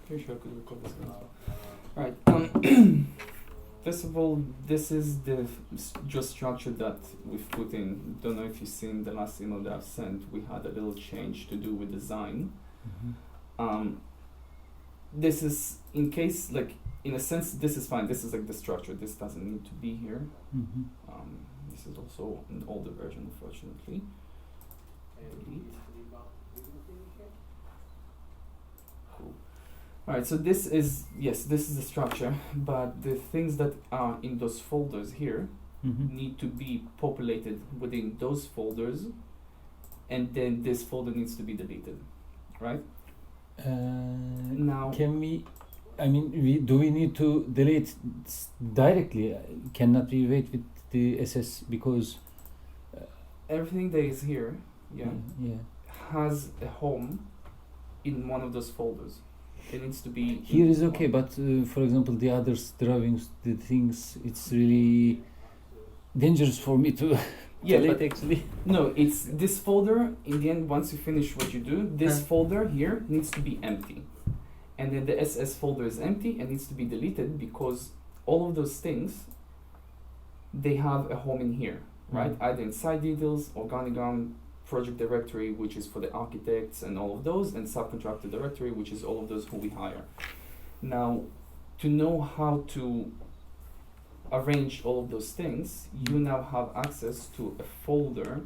Pretty sure I could record this one. Right. First of all, this is the just structure that we've put in. Don't know if you've seen the last email that I've sent. We had a little change to do with design. This is in case, like, in a sense, this is fine. This is like the structure. This doesn't need to be here. This is also an older version, unfortunately. Delete. Cool. Alright, so this is, yes, this is the structure, but the things that are in those folders here need to be populated within those folders, and then this folder needs to be deleted, right? Now, can we? I mean, do we need to delete directly? Cannot we wait with the SS because everything that is here, yeah, has a home in one of those folders. It needs to be here is okay, but for example, the others drawings, the things, it's really dangerous for me to. Yeah, delete but actually. No, it's this folder. In the end, once you finish what you do, this folder here needs to be empty, and then the SS folder is empty and needs to be deleted because all of those things, they have a home in here, right? Either in site details, Organigram, project directory, which is for the architects and all of those, and subcontractor directory, which is all of those who we hire. Now, to know how to arrange all of those things, you now have access to a folder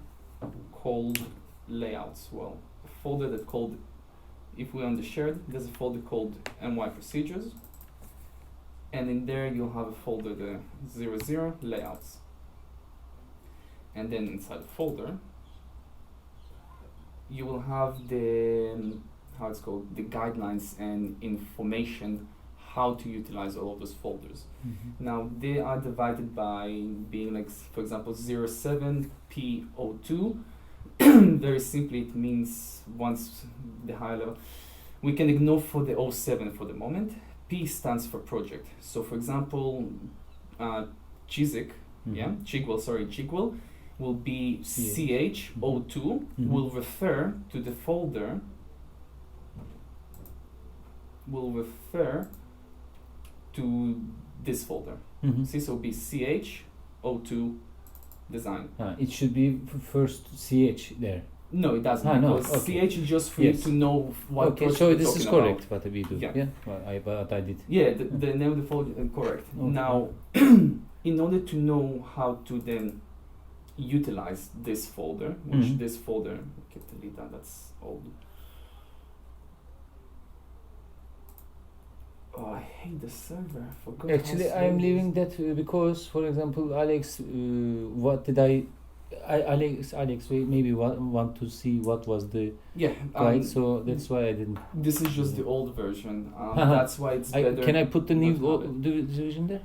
called layouts. Well, a folder that called, if we're on the shared, there's a folder called NY procedures, and in there you'll have a folder, the 00 layouts. And then inside the folder, you will have the, how it's called, the guidelines and information how to utilize all of those folders. Now, they are divided by being like, for example, 07P02. Very simply, it means once the higher level. We can ignore for the 07 for the moment. P stands for project. So, for example, Chigwell will be CH02, will refer to the folder, will refer to this folder. See, so it'll be CH02 design. It should be first CH there. No, it doesn't. Because CH is just for you to know what. Okay, so this is correct. What we do. Yeah. Well, I did. Yeah, the name of the folder correct. Okay. Now, in order to know how to then utilize this folder, which this folder, okay, delete that. That's old. Oh, I hate the server. I forgot. Actually, I'm leaving that because, for example, Alex, what did Alex maybe want to see what was the guide, so that's why I didn't. This is just the old version. That's why it's better. Can I put the new division there?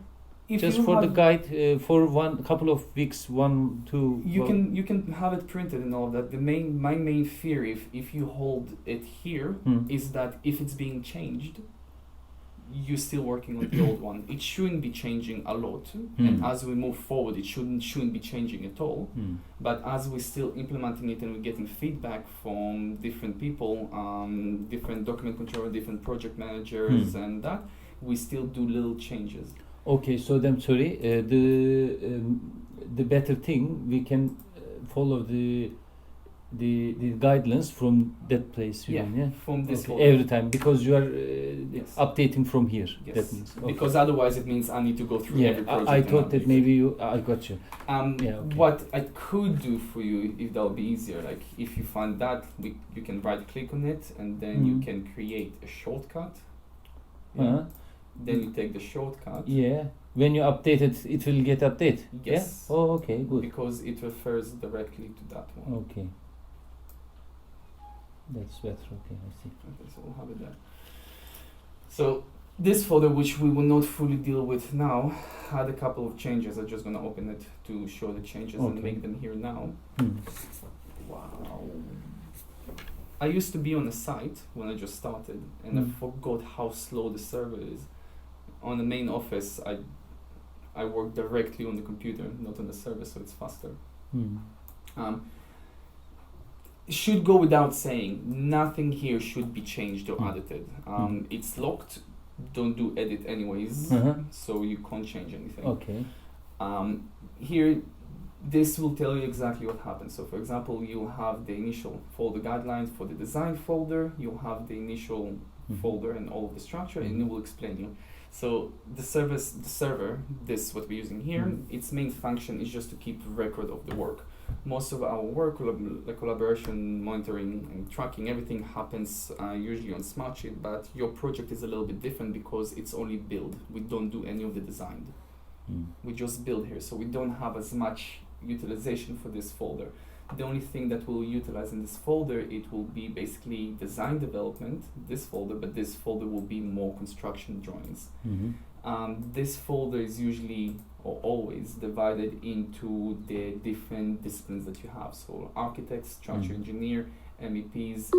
If just for the guide for one couple of weeks, 1, 2. You can have it printed and all of that. My main fear, if you hold it here, is that if it's being changed, you're still working on the old one. It shouldn't be changing a lot, and as we move forward, it shouldn't be changing at all. But as we're still implementing it and we're getting feedback from different people, different document controller, different project managers, and that, we still do little changes. Okay, so then sorry, the better thing, we can follow the guidelines from that place. From this every time, because you are updating from here. Yes. That means, because otherwise it means I need to go through every project. I thought that maybe I got you. What I could do for you, if that'll be easier, like if you find that, you can right click on it and then you can create a shortcut. Then you take the shortcut. Yeah. When you update it, it will get updated. Yes. Yeah? Oh, okay, good. Because it refers directly to that one. Okay. That's better. Okay, I see. Okay, so we'll have it there. So this folder, which we will not fully deal with now, had a couple of changes. I'm just gonna open it to show the changes and make them here now. Wow. I used to be on a site when I just started, and I forgot how slow the server is. On the main office, I work directly on the computer, not on the server, so it's faster. should go without saying, nothing here should be changed or edited. It's locked. Don't do edit anyways, so you can't change anything. Okay. Here, this will tell you exactly what happens. So, for example, you'll have the initial folder guidelines for the design folder. You'll have the initial folder and all of the structure, and it will explain you. So the server, this what we're using here, its main function is just to keep record of the work. Most of our work, the collaboration, monitoring, and tracking, everything happens usually on Smartsheet, but your project is a little bit different because it's only build. We don't do any of the design. We just build here, so we don't have as much utilization for this folder. The only thing that we'll utilize in this folder, it will be basically design development, this folder, but this folder will be more construction drawings. This folder is usually or always divided into the different disciplines that you have. So architects, structural engineer, MEPs,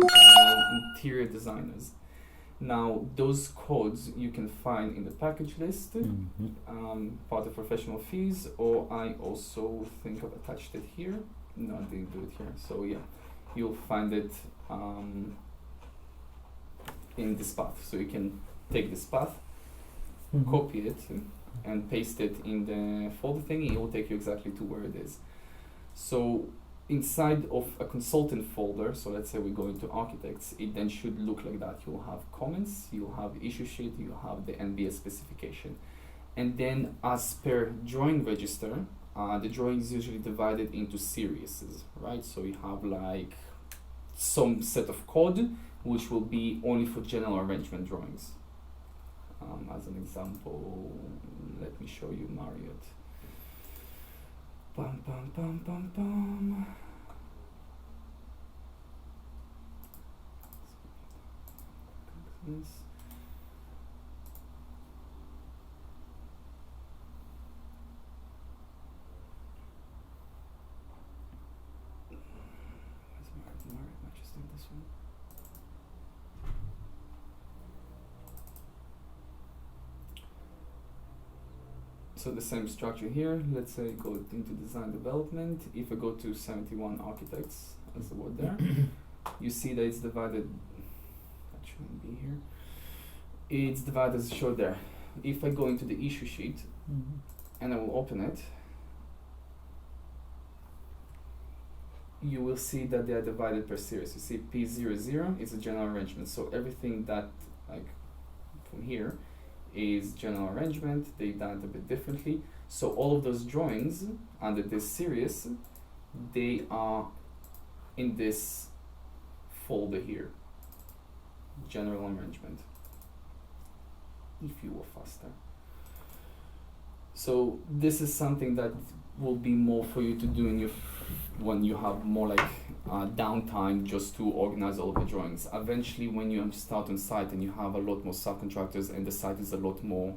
interior designers. Now those codes you can find in the package list, part of professional fees, or I also think I've attached it here. No, I didn't do it here. So yeah, you'll find it in this path. So you can take this path, copy it, and paste it in the folder thing. It will take you exactly to where it is. So inside of a consultant folder, so let's say we go into architects, it then should look like that. You'll have comments, you'll have issue sheet, you'll have the NBS specification. And then as per drawing register, the drawing is usually divided into series, right? So you have like some set of code, which will be only for general arrangement drawings. As an example, let me show you Marriott. Bum, bum, bum, bum, bum. This. Marriott Manchester, this one. So the same structure here, let's say go into design development. If I go to 71 architects, as the word there, you see that it's divided, that shouldn't be here. It's divided as shown there. If I go into the issue sheet, and I will open it, you will see that they are divided per series. You see P00 is a general arrangement, so everything that, like, from here, is general arrangement. They've done it a bit differently. So all of those drawings under this series, they are in this folder here, general arrangement. If you were faster. So this is something that will be more for you to do in your when you have more like downtime, just to organize all of the drawings. Eventually, when you start on site and you have a lot more subcontractors and the site is a lot more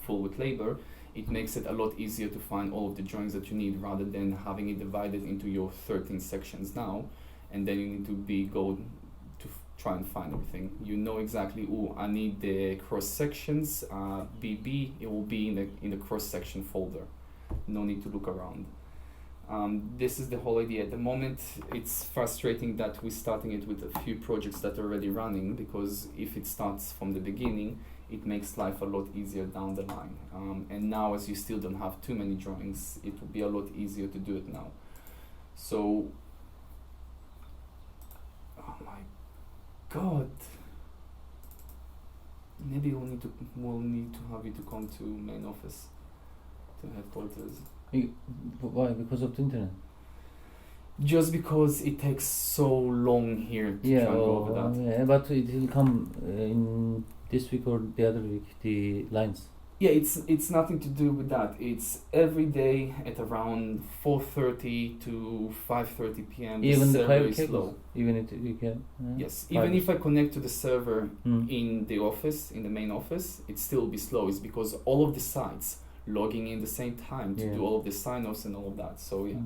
full with labor, it makes it a lot easier to find all of the drawings that you need, rather than having it divided into your 13 sections now, and then you need to go to try and find everything. You know exactly, oh, I need the cross sections, BB, it will be in the cross section folder. No need to look around. This is the whole idea. At the moment, it's frustrating that we're starting it with a few projects that are already running, because if it starts from the beginning, it makes life a lot easier down the line. And now, as you still don't have too many drawings, it will be a lot easier to do it now. So, oh my God. Maybe we'll need to have you to come to main office, to headquarters. Why? Because of the internet? Just because it takes so long here to try and go over that. Yeah, but it will come in this week or the other week, the lines. Yeah, it's nothing to do with that. It's every day at around 4:30 to 5:30 p.m. Even the server is cables? slow. Even if we can? Yes, even if I connect to the server in the office, in the main office, it still be slow. It's because all of the sites logging in the same time to do all of the sign-offs and all of that. So yeah,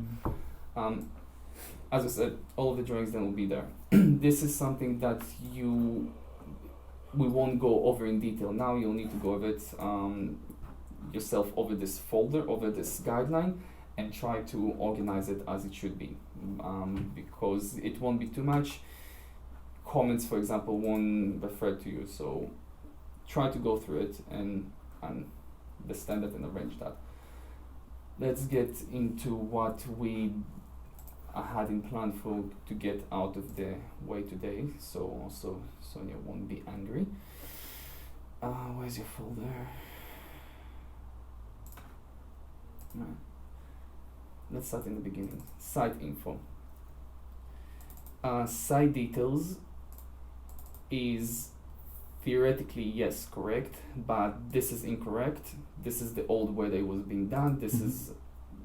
as I said, all of the drawings then will be there. This is something that we won't go over in detail now. You'll need to go over it yourself, over this folder, over this guideline, and try to organize it as it should be. because it won't be too much. Comments, for example, won't refer to you, so try to go through it and understand it and arrange that. Let's get into what we had in plan for to get out of the way today, so also Sonia won't be angry. Where's your folder? Right. Let's start in the beginning. Site info. Site details is theoretically yes correct, but this is incorrect. This is the old way that it was being done. This is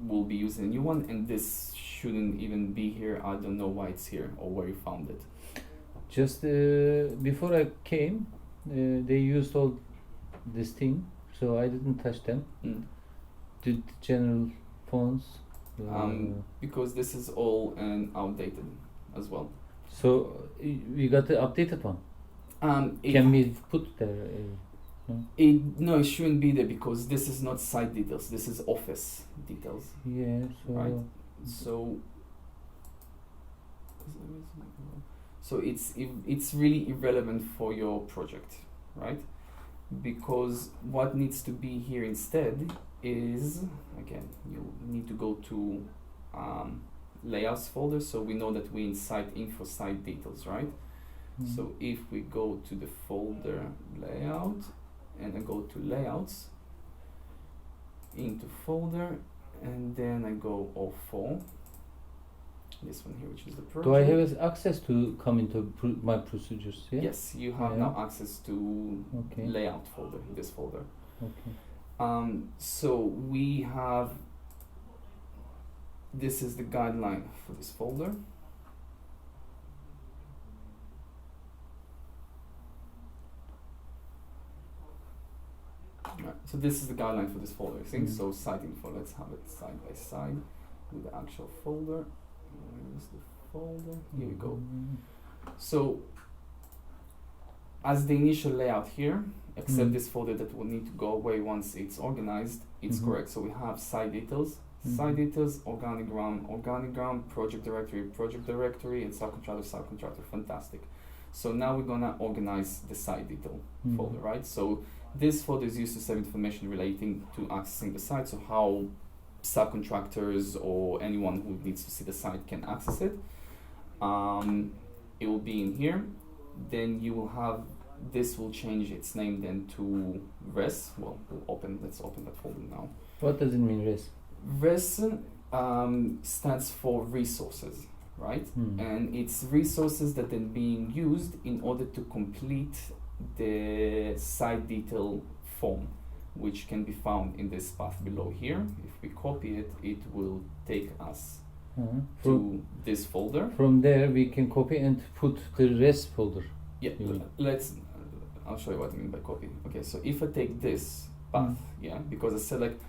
will be using a new one, and this shouldn't even be here. I don't know why it's here or where you found it. Just before I came, they used all this thing, so I didn't touch them. The general fonts. Because this is all outdated as well. So we got the updated one. Can we put there? No, it shouldn't be there because this is not site details. This is office details. Yeah. So right. So it's really irrelevant for your project, right? Because what needs to be here instead is, again, you need to go to layouts folder, so we know that we're in site info, site details, right? So if we go to the folder layout and I go to layouts, into folder, and then I go 04, this one here, which is the project. Do I have access to come into my procedures? Yeah? Yes, you have now access to layout folder, this folder. Okay. So we have, this is the guideline for this folder. Right, so this is the guideline for this folder, I think. So site info, let's have it side by side with the actual folder. Where is the folder? Here we go. So as the initial layout here, except this folder that will need to go away once it's organized, it's correct. So we have site details, organigram, project directory, and subcontractor, fantastic. So now we're gonna organize the site detail folder, right? So this folder is used to save information relating to accessing the site, so how subcontractors or anyone who needs to see the site can access it. It will be in here. Then you will have, this will change its name then to res. Well, let's open that folder now. What does it mean, res? Res stands for resources, right? And it's resources that are being used in order to complete the site detail form, which can be found in this path below here. If we copy it, it will take us to this folder. From there we can copy and put the res folder. Yeah, I'll show you what I mean by copy. Okay, so if I take this path, because I select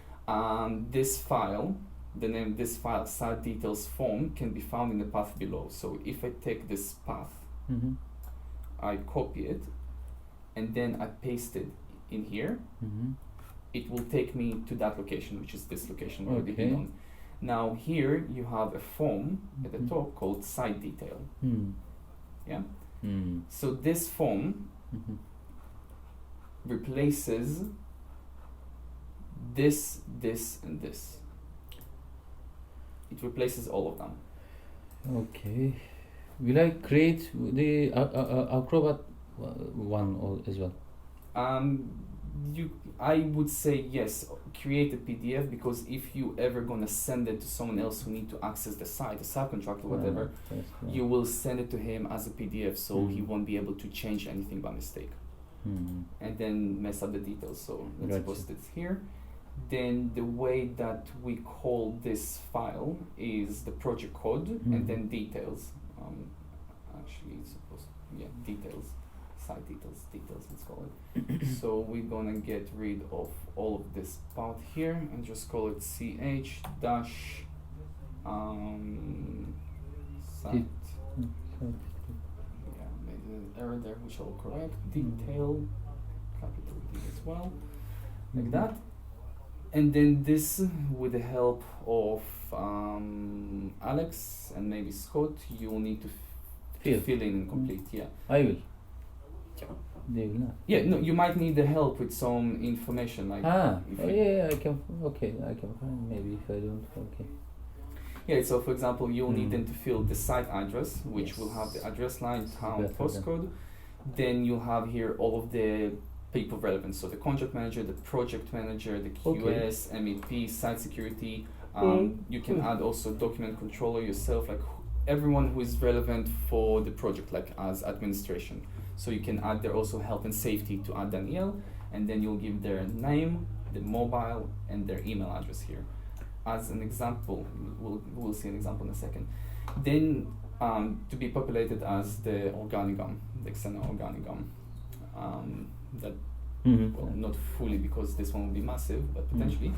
this file, the name this file, site details form, can be found in the path below. So if I take this path, I copy it, and then I paste it in here, it will take me to that location, which is this location already been on. Now here you have a form at the top called site detail. Yeah. So this form replaces this, and this. It replaces all of them. Okay. Will I create the Acrobat one as well? I would say yes, create a PDF, because if you ever gonna send it to someone else who need to access the site, a subcontractor, whatever, you will send it to him as a PDF, so he won't be able to change anything by mistake and then mess up the details. So let's post it here. Then the way that we call this file is the project code and then details. Actually, it's supposed to, details. Site details, let's call it. So we're gonna get rid of all of this part here and just call it ch dash site. Made an error there, which I'll correct. Detail, capital D as well, like that. And then this, with the help of Alex and maybe Scott, you will need to fill in and complete. Yeah. I will. Yeah. They will not. Yeah, no, you might need the help with some information like. I can. Okay, I can find maybe if I don't. Okay. Yeah, so for example, you'll need them to fill the site address, which will have the address line, town, postcode. Then you'll have here all of the people relevant. So the contract manager, the project manager, the QS, MEP, site security. You can add also document controller yourself, like everyone who is relevant for the project, like as administration. So you can add there also health and safety to add Danielle, and then you'll give their name, the mobile, and their email address here. As an example, we'll see an example in a second. Then to be populated as the organigram, the external organigram. That well, not fully because this one will be massive, but potentially.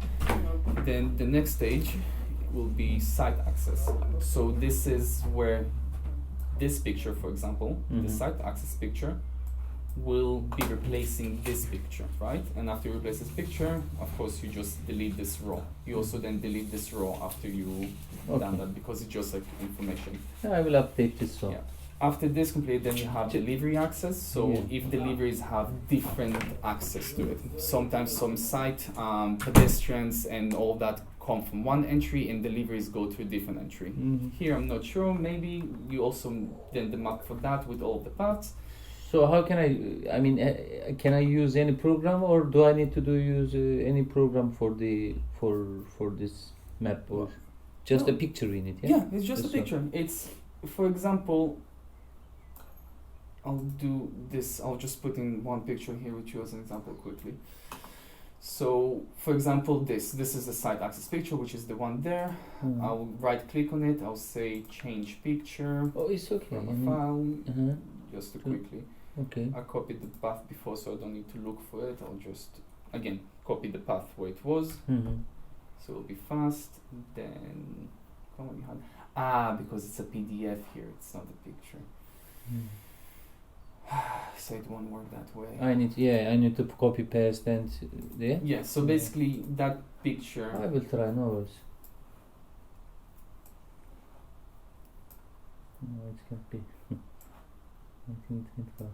Then the next stage will be site access. So this is where this picture, for example, the site access picture, will be replacing this picture, right? And after you replace this picture, of course, you just delete this row. You also then delete this row after you done that because it's just like information. I will update this row. Yeah. After this complete, then you have delivery access. So if deliveries have different access to it, sometimes some site pedestrians and all that come from one entry and deliveries go to a different entry. Here I'm not sure, maybe you also then the map for that with all the paths. So how can I mean, can I use any program, or do I need to use any program for the for this map, or just a picture in it? Yeah, it's just a picture. It's, for example, I'll do this, I'll just put in one picture here with you as an example quickly. So, for example, this is the site access picture, which is the one there. I'll right click on it, I'll say change picture. Oh, it's okay. From a file, just to quickly. Okay. I copied the path before, so I don't need to look for it. I'll just, again, copy the path where it was. So it'll be fast. Then, come on, you had, because it's a PDF here, it's not a picture. So it won't work that way. I need to copy paste and yeah, so basically that picture. I will try, no worries. No, it can't be. I think it can't work.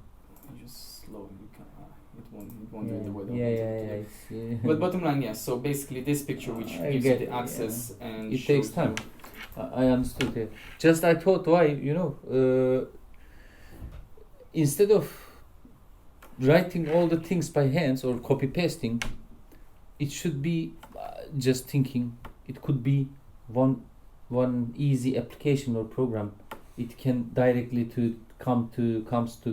Just slow, you can, it won't do the way But bottom line, so basically this picture which gives you the access and it takes time. I understood it. Just I thought why, instead of writing all the things by hands or copy pasting, it should be just thinking. It could be one easy application or program. It can directly comes to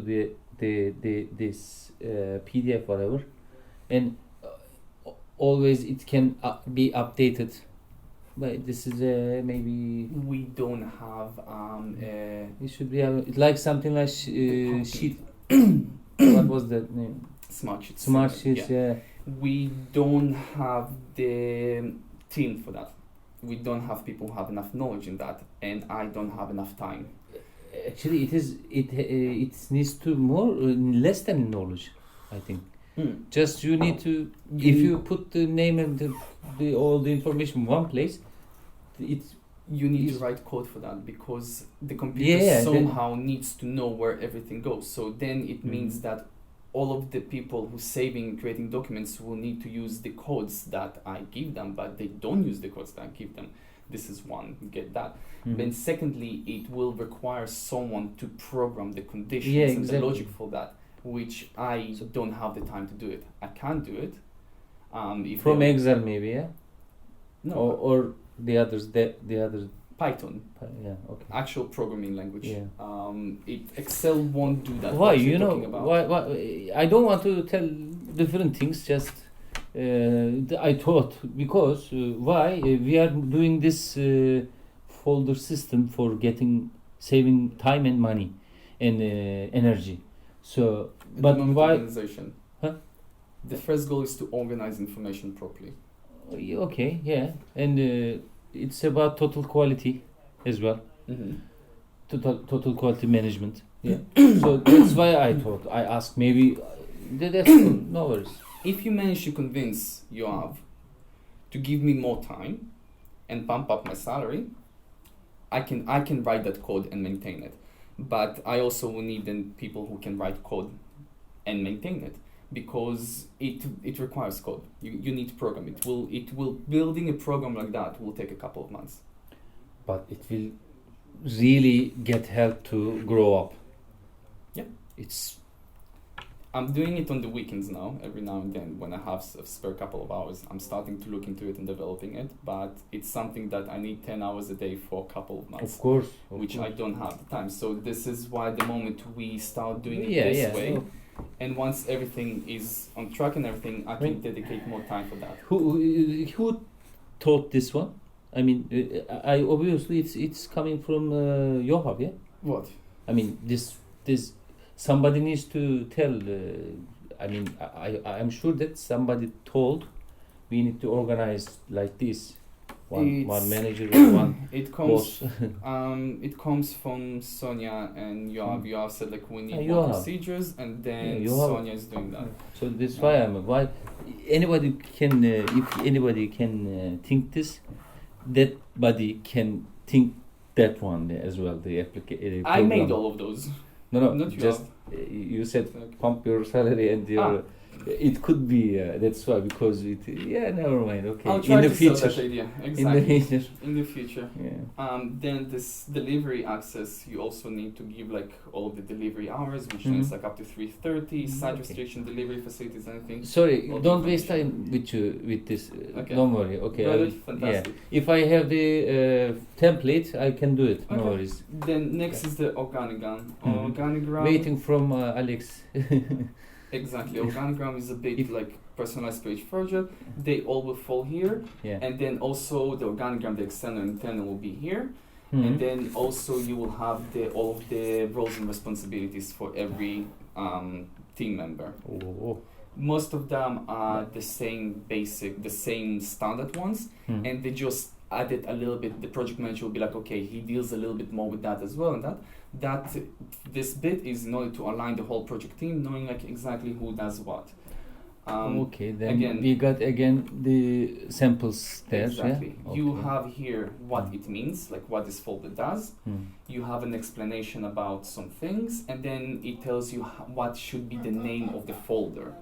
this PDF whatever, and always it can be updated. But this is maybe we don't have it should be like something like sheet. What was the name? Smart Sheets. Smart Sheets, yeah. We don't have the team for that. We don't have people who have enough knowledge in that, and I don't have enough time. Actually, it needs to less than knowledge, I think. Just you need to, if you put the name and all the information in one place, you need to write code for that, because the computer somehow needs to know where everything goes. So then it means that all of the people who saving, creating documents will need to use the codes that I give them, but they don't use the codes that I give them. This is one, get that. Then secondly, it will require someone to program the conditions and the logic for that, which I don't have the time to do it. I can't do it. From Excel maybe, yeah? No. Or the others, the others. Python. Yeah, okay. Actual programming language. Yeah. Excel won't do that. Why? Why? I don't want to tell different things, just I thought, because why we are doing this folder system for saving time and money and energy. So, but why? Organization. Huh? The first goal is to organize information properly. Okay, yeah, and it's about total quality as well. Total quality management. Yeah. So that's why I thought I asked. Maybe that's no worries. If you manage to convince Yoav to give me more time and bump up my salary, I can write that code and maintain it. But I also will need then people who can write code and maintain it, because it requires code. You need to program it. Will building a program like that will take a couple of months. But it will really get help to grow up. Yeah. I'm doing it on the weekends now. Every now and then, when I have a spare couple of hours, I'm starting to look into it and developing it. But it's something that I need 10 hours a day for a couple of months. Of course. Which I don't have the time. So this is why the moment we start doing it this way, and once everything is on track and everything, I can dedicate more time for that. Who taught this one? I mean, I obviously it's coming from Yohav, yeah. What? I mean, this somebody needs to tell. I mean, I'm sure that somebody told we need to organize like this. One manager, one boss. It comes from Sonia and Yoav. Yoav said like we need more procedures, and then Sonia is doing that. So this why anybody can if anybody can think this, that body can think that one as well. The application. I made all of those. No, not just you said pump your salary and your. It could be that's why, because it never mind. Okay, I'll try in the to future. sell that idea. Exactly. In the future. Yeah. Then this delivery access, you also need to give like all of the delivery hours, which is like up to 3:30. Site restriction, delivery facilities, anything. Sorry, don't waste time with this. Okay. Don't worry. Okay. Fantastic. If I have the template, I can do it. No worries. Then next is the organigram. Organigram. Waiting from Alex. Exactly. Organigram is a big like personalized page project. They all will fall here. Yeah. And then also the organigram, the external and internal will be here. And then also you will have all of the roles and responsibilities for every team member. Oh. Most of them are the same standard ones, and they just added a little bit. The project manager will be like, okay, he deals a little bit more with that as well, and that this bit is in order to align the whole project team, knowing like exactly who does what. Okay, then we got the samples there. Exactly. Yeah? You have here what it means, like what this folder does. You have an explanation about some things, and then it tells you what should be the name of the folder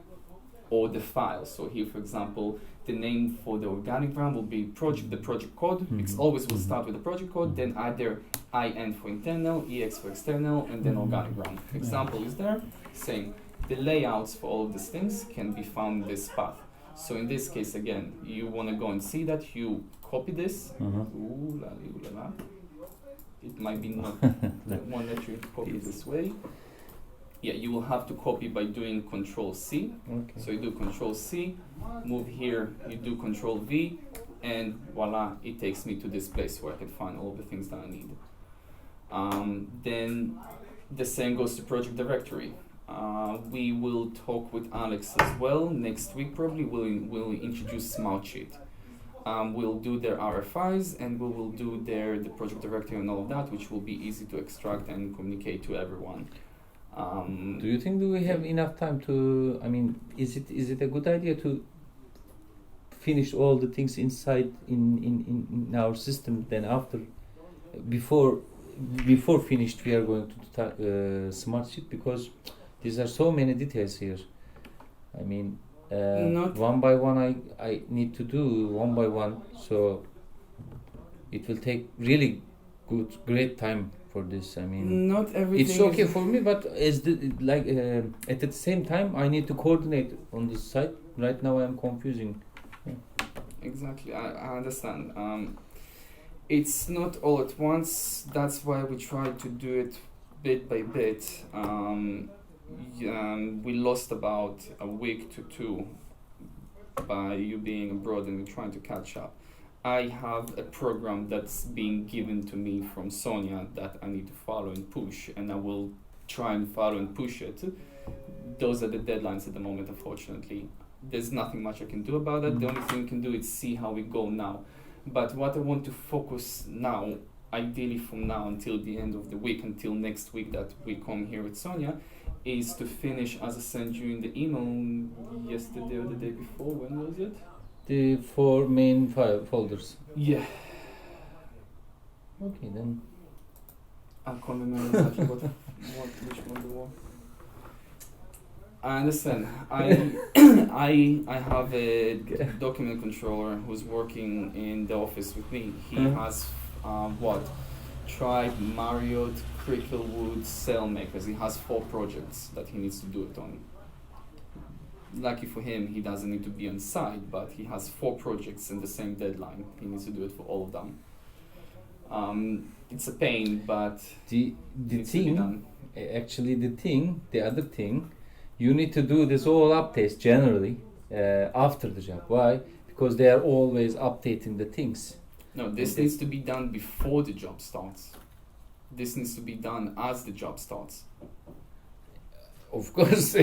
or the file. So here, for example, the name for the organigram will be the project code. It always will start with the project code, then either IN for internal, EX for external, and then organigram. Example is there, same. The layouts for all of these things can be found in this path. So in this case, again, you want to go and see that, you copy this. Ooh la la. It might be not the one that you copy this way. Yeah, you will have to copy by doing Control C. Okay. So you do Control C, move here, you do Control V, and voila, it takes me to this place where I can find all the things that I need. Then the same goes to project directory. We will talk with Alex as well next week. Probably we'll introduce Smartsheet. We'll do their RFIs, and we will do the project directory and all of that, which will be easy to extract and communicate to everyone. Do you think we have enough time to? I mean, is it a good idea to finish all the things inside in our system? Then before finished, we are going to Smartsheet, because these are so many details here. I mean, one by one, I need to do one by one, so it will take really great time for this. I mean, not everything. It's okay for me, but at the same time, I need to coordinate on this side. Right now, I am confusing. Yeah. Exactly, I understand. It's not all at once. That's why we try to do it bit by bit. We lost about a week to two by you being abroad and trying to catch up. I have a program that's being given to me from Sonia that I need to follow and push, and I will try and follow and push it. Those are the deadlines at the moment, unfortunately. There's nothing much I can do about it. The only thing we can do is see how we go now. But what I want to focus now, ideally from now until the end of the week, until next week that we come here with Sonia, is to finish, as I sent you in the email yesterday or the day before. When was it? the 4 main folders. Yeah. Okay, then. I can't remember exactly which one they were. I understand. I have a document controller who's working in the office with me. He has Tribe, Marriott, Cricklewood, Sailmakers. He has 4 projects that he needs to do it on. Lucky for him, he doesn't need to be on site, but he has 4 projects in the same deadline. He needs to do it for all of them. It's a pain, but the thing, actually the other thing, you need to do this all updates generally after the job. Why? Because they are always updating the things. No, this needs to be done before the job starts. This needs to be done as the job starts. Of course.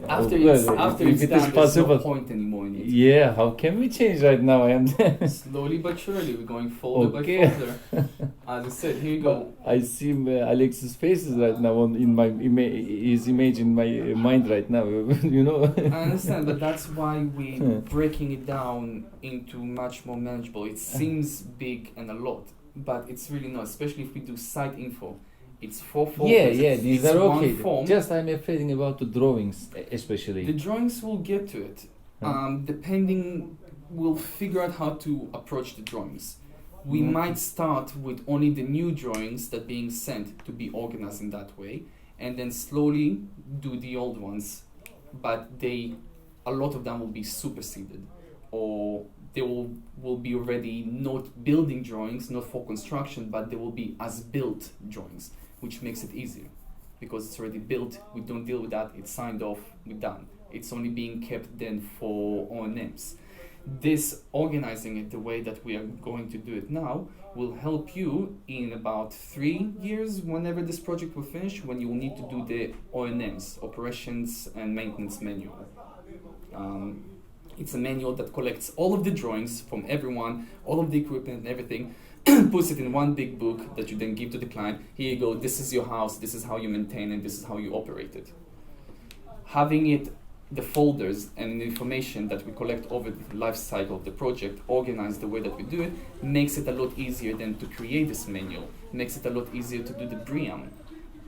After if it's it done, is there's possible. no point anymore in it. Yeah, how can we change right now? I am Slowly but surely, we're going folder Okay. by folder. As I said, here you go. I see Alex's faces right now in my his image in my mind right now. You know. I understand, but that's why we're breaking it down into much more manageable. It seems big and a lot, but it's really not, especially if we do site info. It's 4 folders. Yeah, these it's are one okay. form. Just I'm afraid about the drawings, especially. The drawings will get to it. Depending, we'll figure out how to approach the drawings. We might start with only the new drawings that being sent to be organized in that way, and then slowly do the old ones. But a lot of them will be superseded, or they will be already not building drawings, not for construction, but they will be as built drawings, which makes it easier because it's already built. We don't deal with that. It's signed off. We're done. It's only being kept then for O&Ms. This organizing it the way that we are going to do it now will help you in about 3 years, whenever this project will finish, when you will need to do the O&Ms, operations and maintenance manual. It's a manual that collects all of the drawings from everyone, all of the equipment and everything, puts it in one big book that you then give to the client. Here you go, this is your house, this is how you maintain it, this is how you operate it. Having it, the folders and the information that we collect over the life cycle of the project, organized the way that we do it, makes it a lot easier than to create this manual, makes it a lot easier to do the BREEAM.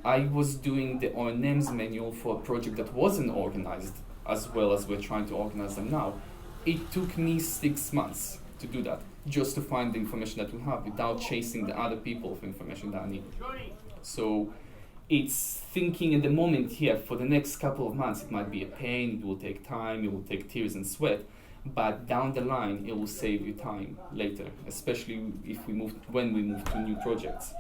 I was doing the O&Ms manual for a project that wasn't organized as well as we're trying to organize them now. It took me 6 months to do that, just to find the information that we have without chasing the other people for information that I need. So it's thinking at the moment here, for the next couple of months, it might be a pain, it will take time, it will take tears and sweat, but down the line, it will save you time later, especially when we move to new projects.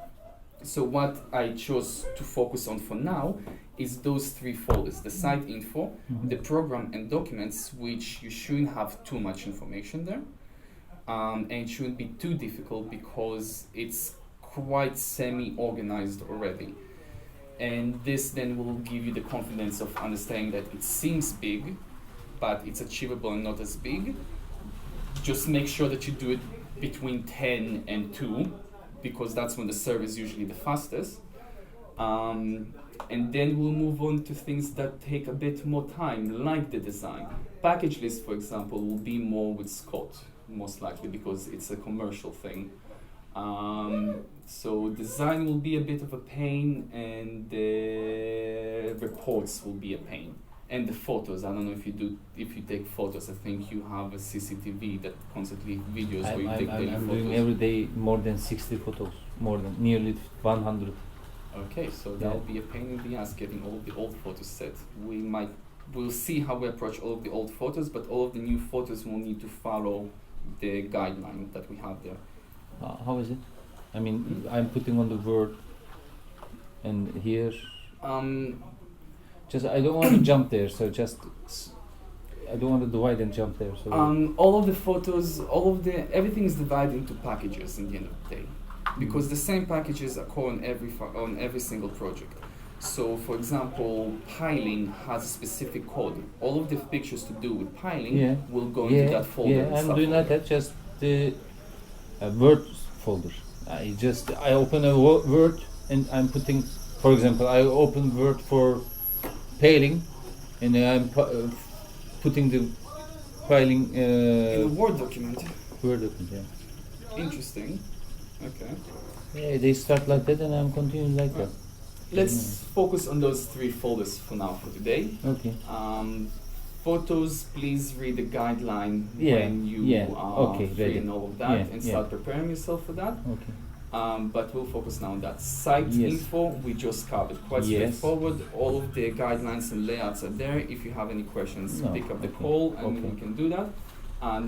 So what I chose to focus on for now is those 3 folders: the site info, the program and documents, which you shouldn't have too much information there, and it shouldn't be too difficult because it's quite semi-organized already. And this then will give you the confidence of understanding that it seems big, but it's achievable and not as big. Just make sure that you do it between 10 and 2, because that's when the server is usually the fastest. And then we'll move on to things that take a bit more time, like the design. Package list, for example, will be more with Scott, most likely, because it's a commercial thing. So design will be a bit of a pain, and the reports will be a pain. And the photos, I don't know if you take photos. I think you have a CCTV that constantly videos where you take daily I'm photos. doing every day more than 60 photos, nearly 100. Okay, so that'll be a pain in the ass getting all of the old photos set. We'll see how we approach all of the old photos, but all of the new photos will need to follow the guideline that we have there. How is it? I mean, I'm putting on the Word, and here. Just I don't want to jump there, so I don't want to divide and jump there. So all of the photos, everything is divided into packages in the end of the day, because the same packages occur on every single project. So, for example, piling has a specific code. All of the pictures to do with piling will go into that folder. Yeah, I'm doing that. That's just the Word folder. I open a Word and I'm putting, for example, I open Word for paling, and I'm putting the filing In a Word document. Word document. Yeah. Interesting. Okay. Yeah, they start like that, and I'm continuing like that. Let's focus on those 3 folders for now for today. Okay. Photos, please read the guideline Yeah, when you yeah, are okay, free ready. and all of that, Yeah, and yeah. start preparing yourself for that. Okay. But we'll focus now on that. Site Yes. info, we just covered. Quite Yes. straightforward. All of the guidelines and layouts are there. If you have any questions, No, pick up the okay, call and okay. we can do that.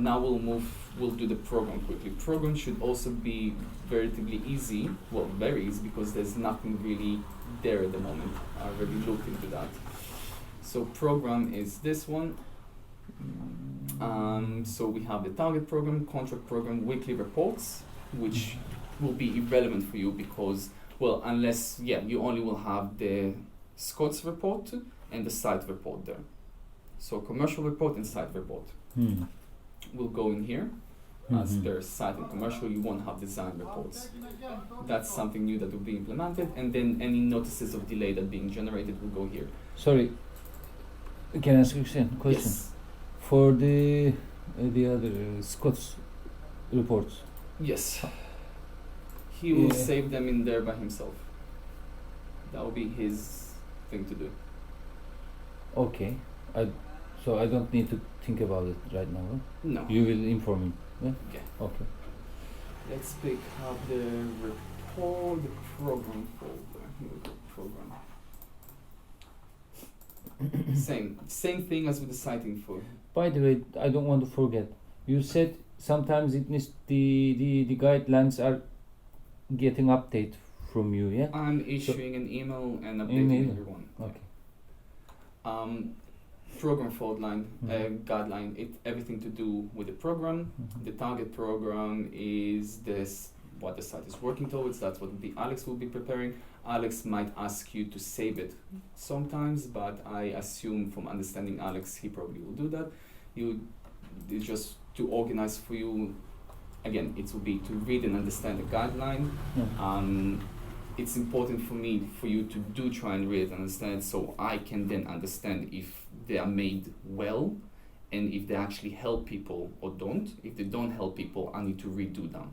Now we'll do the program quickly. Program should also be relatively easy. Well, very easy because there's nothing really there at the moment. I already looked into that. So program is this one. So we have the target program, contract program, weekly reports, which will be irrelevant for you because, well, unless, you only will have the Scots report and the site report there. So commercial report and site report will go in here. As Mhm. there's site and commercial, you won't have design reports. That's something new that will be implemented, and then any notices of delay that being generated will go here. Sorry. Can I ask you a question? Yes. For the other Scots reports. Yes. He will Yeah. save them in there by himself. That will be his thing to do. Okay. So I don't need to think about it right now. Huh? No. You will inform me. Yeah. Okay. Okay. Let's pick up the report, the program folder. Here we go, program. Same thing as with the site info. By the way, I don't want to forget. You said sometimes it needs the guidelines are getting update from you. Yeah. I'm issuing an email and updating Email. everyone. Okay. Program fault line, Mhm. guideline, everything to do with the program. Mhm. The target program is this, what the site is working towards. That's what Alex will be preparing. Alex might ask you to save it sometimes, but I assume from understanding Alex, he probably will do that. It's just to organize for you. Again, it will be to read and understand the guideline. Yeah. It's important for me, for you to do try and read and understand, so I can then understand if they are made well and if they actually help people or don't. If they don't help people, I need to redo them.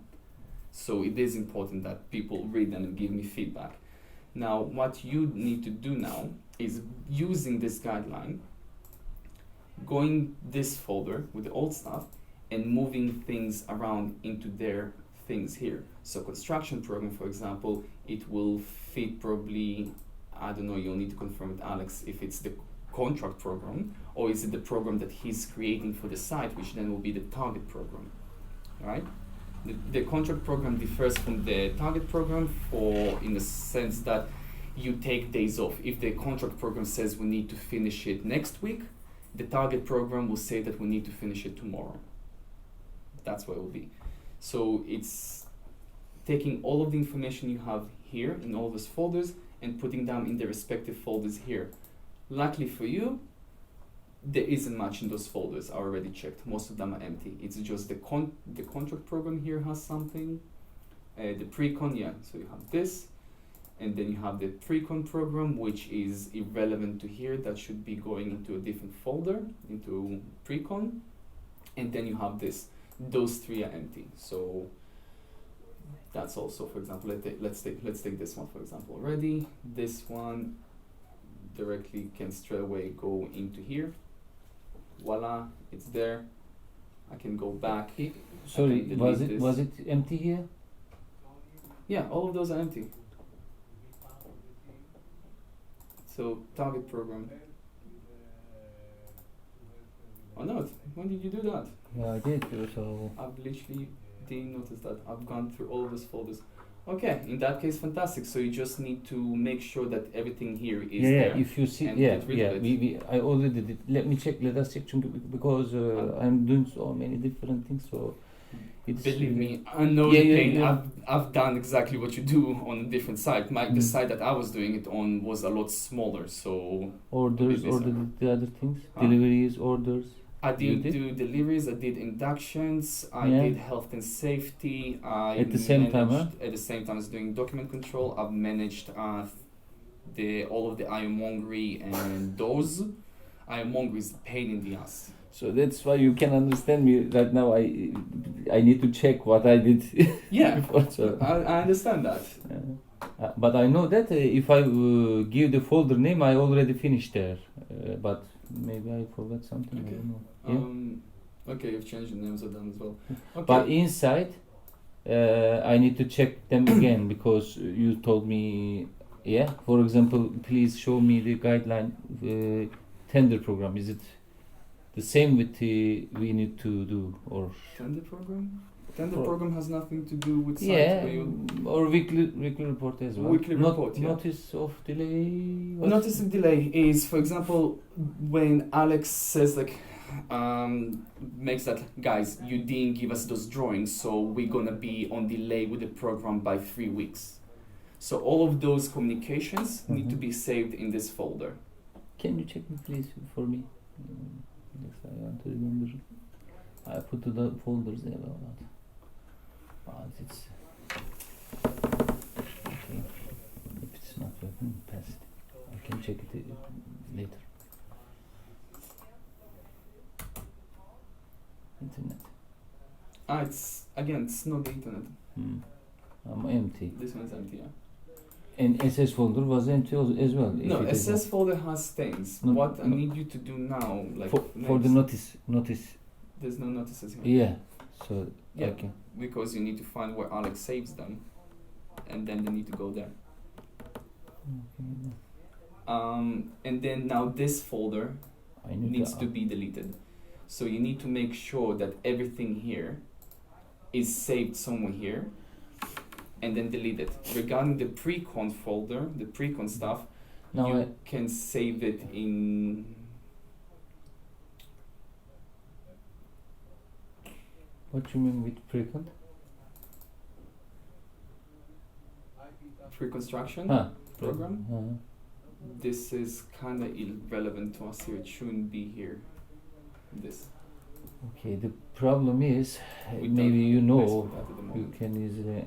So it is important that people read them and give me feedback. Now, what you need to do now is using this guideline, going this folder with the old stuff and moving things around into their things here. So construction program, for example, it will fit probably, I don't know, you'll need to confirm with Alex if it's the contract program or is it the program that he's creating for the site, which then will be the target program, right? The contract program differs from the target program in the sense that you take days off. If the contract program says we need to finish it next week, the target program will say that we need to finish it tomorrow. That's what it will be. So it's taking all of the information you have here in all those folders and putting them in the respective folders here. Luckily for you, there isn't much in those folders. I already checked. Most of them are empty. It's just the contract program here has something. The pre-con, so you have this. And then you have the pre-con program, which is irrelevant to here. That should be going into a different folder, into pre-con. And then you have this. Those 3 are empty. So that's also, for example, let's take this one for example already. This one directly can straight away go into here. Voila, it's there. I can go back. Sorry, delete this. was it empty here? Yeah, all of those are empty. So target program. Oh no, when did you do that? Yeah, I did. So I've literally didn't notice that. I've gone through all of those folders. Okay, in that case, fantastic. So you just need to make sure that everything here is there. If you see, and get rid of it. I already did. Let us check because I'm doing so many different things. So it's Believe me, I know the pain. yeah. I've done exactly what you do on a different site. The site that I was doing it on was a lot smaller, so Orders, Maybe so. the other things, Huh? deliveries, orders. I You did did? do deliveries, I did inductions, I Yeah. did health and safety. I At the same time, huh? At the same time as doing document control, I've managed all of the ironmongery and those. Ironmongery is a pain in the ass. So that's why you can understand me right now. I need to check what I did Yeah, before. So. I understand that. But I know that if I give the folder name, I already finished there. But maybe I forgot something. I Okay. don't know. Yeah. Okay, you've changed the names of them as well. Okay. But inside, I need to check them again because you told me, yeah. For example, please show me the guideline tender program. Is it the same with the we need to do or? Tender program? Tender Pro- program has nothing to do with site Yeah, where you or weekly report as well. Weekly report, yeah. Notice of delay. what? Notice of delay is, for example, when Alex says like, makes that, guys, you didn't give us those drawings, so we're gonna be on delay with the program by 3 weeks. So all of those communications need to Mhm. be saved in this folder. Can you check me please for me? Yes, I want to remember. I put the folders there or not. But it's okay. If it's not working, pass it. I can check it later. Internet. It's not the internet. I'm empty. This one's empty, yeah. And SS folder was empty as well. No, if it is SS folder has things. No, What I no. need you to do now, like for the notice. there's no notices here. Yeah. So Yeah. okay. Because you need to find where Alex saves them, and then they need to go there. And then now this folder I need needs to be deleted. So you need to make sure that everything here is saved somewhere here, and then delete it. Regarding the pre-con folder, the pre-con stuff, Now you can save it in. what you mean with pre-con? Pre-construction program. This is kind of irrelevant to us here. It shouldn't be here. This. Okay, the problem is, We maybe don't you mess know, with that at the you moment. can easily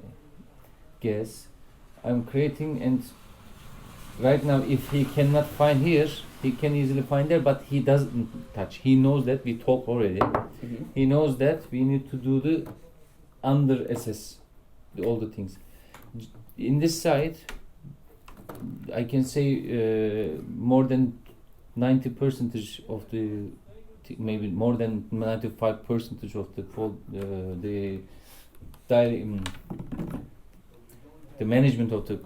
guess. I'm creating, and right now if he cannot find here, he can easily find there, but he doesn't touch. He knows that we talk already. Mhm. He knows that we need to do the under SS, all the things. In this side, I can say more than 90% of the, maybe more than 95% of the the management of the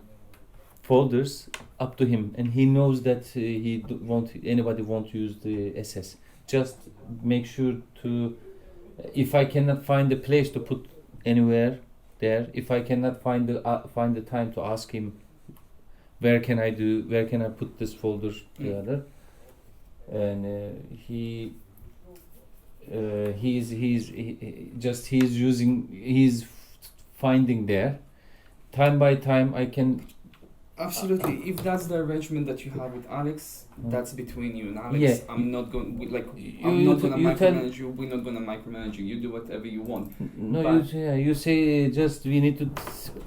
folders up to him, and he knows that anybody won't use the SS. Just make sure to, if I cannot find the place to put anywhere there, if I cannot find the time to ask him where can I put this folder together, and he's finding there. Time by time I can. Absolutely. If that's the arrangement that you have with Alex, that's between you and Alex. Yeah. I'm not going You- I'm you not t- gonna you tell- micromanage you. We're not gonna micromanage you. You do whatever you want. No, But- you say just we need to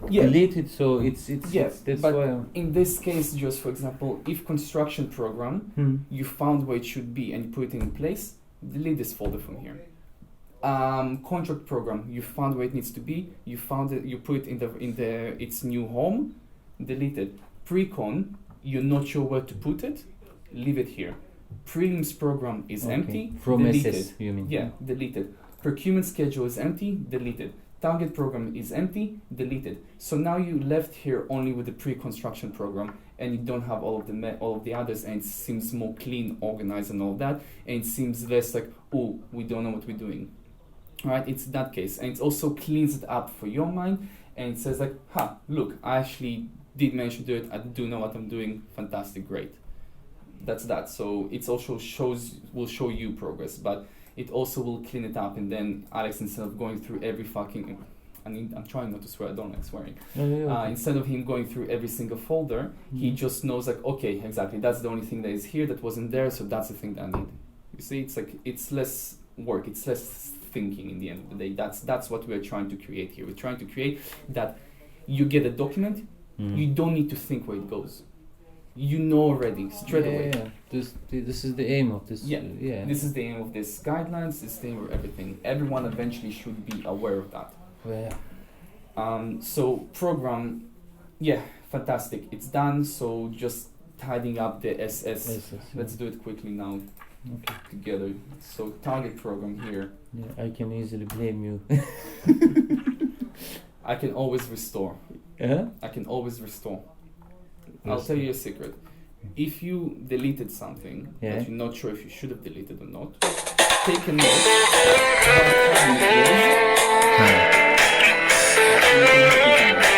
Yeah. delete it, so it's Yes, that's but why. in this case, just for example, if construction program, you found where it should be and you put it in place, delete this folder from here. Contract program, you found where it needs to be, you found it, you put it in its new home, delete it. Pre-con, you're not sure where to put it, leave it here. Prelims program is Okay. empty, From delete SS, it. you mean? Yeah, delete it. Procurement schedule is empty, delete it. Target program is empty, delete it. So now you left here only with the pre-construction program, and you don't have all of the others, and it seems more clean, organized, and all that. And it seems less like, oh, we don't know what we're doing. Right? It's that case, and it also cleans it up for your mind, and it says like, look, I actually did manage to do it. I do know what I'm doing. Fantastic, great. That's that. So it also will show you progress, but it also will clean it up, and then Alex, instead of going through every fucking, I'm trying not to swear, I don't like swearing. Instead of him going through every single folder, he just knows like, okay, exactly, that's the only thing that is here that wasn't there, so that's the thing that I need. You see, it's like, it's less work, it's less thinking in the end of the day. That's what we're trying to create here. We're trying to create that you get a document, you don't need to think where it goes. you know already straight away. Yeah. This is the aim of this. Yeah. Yeah. This is the aim of this guidelines. This is the aim of everything. Everyone eventually should be aware of that. Yeah. So program, yeah, fantastic. It's done. So just tidying up the SS. Let's do it quickly now. Okay. Together. So target program here. Yeah, I can easily blame you. I can always restore. Huh? I can always restore. I'll tell you a secret. If you deleted something that you're not sure if you should have deleted or not, take a note.